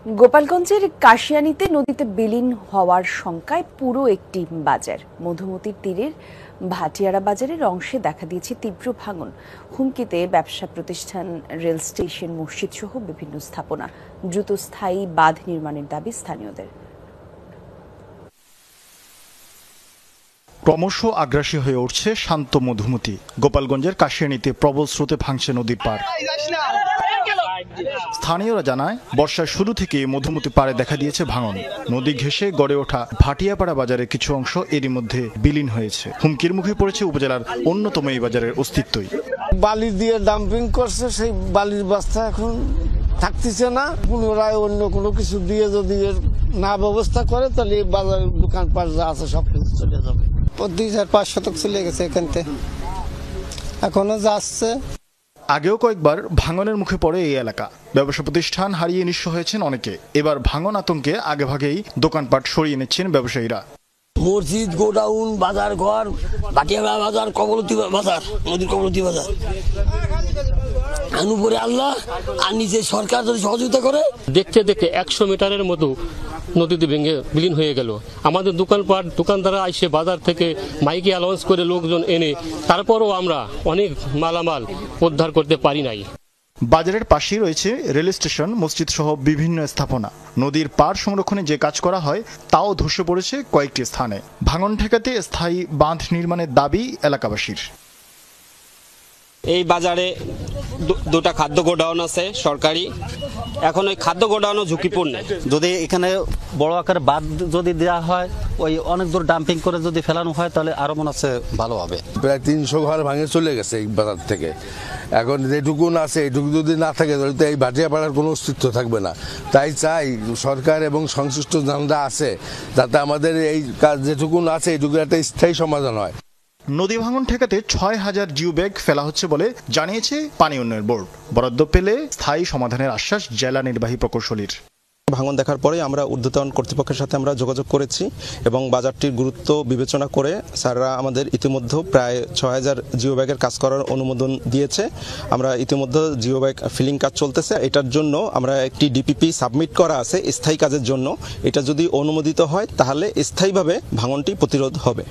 গোপালগঞ্জের কাশিয়ানীতে নদীতে বিলীন হওয়ার শঙ্কায় পুরো একটি বাজার। মধুমতির তীরের ভাটিয়ারা বাজারের অংশে দেখা দিয়েছে তীব্র ভাঙন। হুমকিতে ব্যবসা প্রতিষ্ঠান, রেল স্টেশন, মসজিদ সহ বিভিন্ন স্থাপনা। দ্রুত স্থায়ী বাঁধ নির্মাণের দাবি স্থানীয়দের। ক্রমশ আগ্রাসী হয়ে উঠছে শান্ত মধুমতি। গোপালগঞ্জের কাশিয়ানীতে প্রবল স্রোতে ভাঙছে নদীর পাড়। স্থানীয়রা জানায়, বর্ষার শুরু থেকে মধুমতি পাড়ে দেখা দিয়েছে ভাঙন। নদী ঘেঁষে গড়ে ওঠা ভাটিয়াপাড়া বাজারের কিছু অংশ এরই মধ্যে বিলীন হয়েছে। হুমকির মুখে পড়েছে উপজেলার অন্যতম এই বাজারের অস্তিত্বই। বালি দিয়ে ডাম্পিং করছে, সেই বালির বস্তা এখন থাকতেছে না। পুনরায় অন্য কোনো কিছু দিয়ে যদি না ব্যবস্থা করে, তাহলে এই বাজার দোকানপাট যা আছে সবকিছু চলে যাবে। 2,500 শতক চলে গেছে এখানতে, এখনো যাচ্ছে। আগেও কয়েকবার ভাঙনের মুখে পড়ে এই এলাকা। ব্যবসা প্রতিষ্ঠান হারিয়ে নিঃস্ব হয়েছেন অনেকে। এবার ভাঙন আতঙ্কে আগেভাগেই দোকানপাট সরিয়ে নিচ্ছেন ব্যবসায়ীরা। মসজিদ, গোডাউন, বাজার ঘর, ভাটিয়ারা বাজার, কবলতী বাজার, নদীর কবলতী বাজার, অনুপরে আল্লাহ আর নিচে সরকার যদি সহযোগিতা করে। দেখতে দেখতে 100 মিটারের মতো নদীতে ভেঙে বিলীন হয়ে গেল। আমাদের দোকানদাররা এসে বাজার থেকে মাইকে অ্যালাউন্স করে লোকজন এনে তারপরও আমরা অনেক মালামাল উদ্ধার করতে পারি নাই। বাজারের পাশেই রয়েছে রেল স্টেশন, মসজিদ সহ বিভিন্ন স্থাপনা। নদীর পাড় সংরক্ষণে যে কাজ করা হয় তাও ধসে পড়েছে কয়েকটি স্থানে। ভাঙন ঠেকাতে স্থায়ী বাঁধ নির্মাণের দাবি এলাকাবাসীর। এই বাজারে দুটা খাদ্য গোডাউন আছে সরকারি। এখন ওই খাদ্য গোডাউনও ঝুঁকিপূর্ণ। যদি এখানে বড় আকারে বাঁধ যদি দেওয়া হয়, ওই অনেক দূর ডাম্পিং করে যদি ফেলানো হয়, তাহলে আরো মনে হচ্ছে ভালো হবে। প্রায় 300 ঘর ভাঙে চলে গেছে এই বাজার থেকে। এখন যেটুকু আছে এইটুকু যদি না থাকে, তাহলে তো এই ভাটিয়াপাড়ার কোনো অস্তিত্ব থাকবে না। তাই চাই সরকার এবং সংশ্লিষ্ট যারা আছে, যাতে আমাদের এই কাজ যেটুকু আছে এইটুকু একটা স্থায়ী সমাধান হয়। নদী ভাঙন ঠেকাতে 6000 জিও ব্যাগ ফেলা হচ্ছে বলে জানিয়েছে পানি উন্নয়ন বোর্ড। বরাদ্দ পেলে স্থায়ী সমাধানের আশ্বাস জেলা নির্বাহী প্রকৌশলীর। ভাঙন দেখার পরে আমরা ঊর্ধ্বতন কর্তৃপক্ষের সাথে আমরা যোগাযোগ করেছি এবং বাজারটির গুরুত্ব বিবেচনা করে স্যাররা আমাদের ইতিমধ্যে প্রায় 6000 জিও ব্যাগের কাজ করার অনুমোদন দিয়েছে। আমরা ইতিমধ্যে জিও ব্যাগ ফিলিং কাজ চলতেছে। এটার জন্য আমরা একটি ডিপিপি সাবমিট করা আছে স্থায়ী কাজের জন্য। এটা যদি অনুমোদিত হয়, তাহলে স্থায়ীভাবে ভাঙনটি প্রতিরোধ হবে।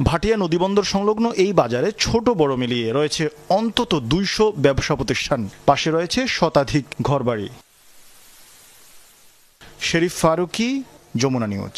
ভাটিয়া নদীবন্দর সংলগ্ন এই বাজারে ছোট বড় মিলিয়ে রয়েছে অন্তত 200 ব্যবসা প্রতিষ্ঠান। পাশে রয়েছে শতাধিক ঘরবাড়ি। শেরিফ ফারুকি, যমুনা নিউজ।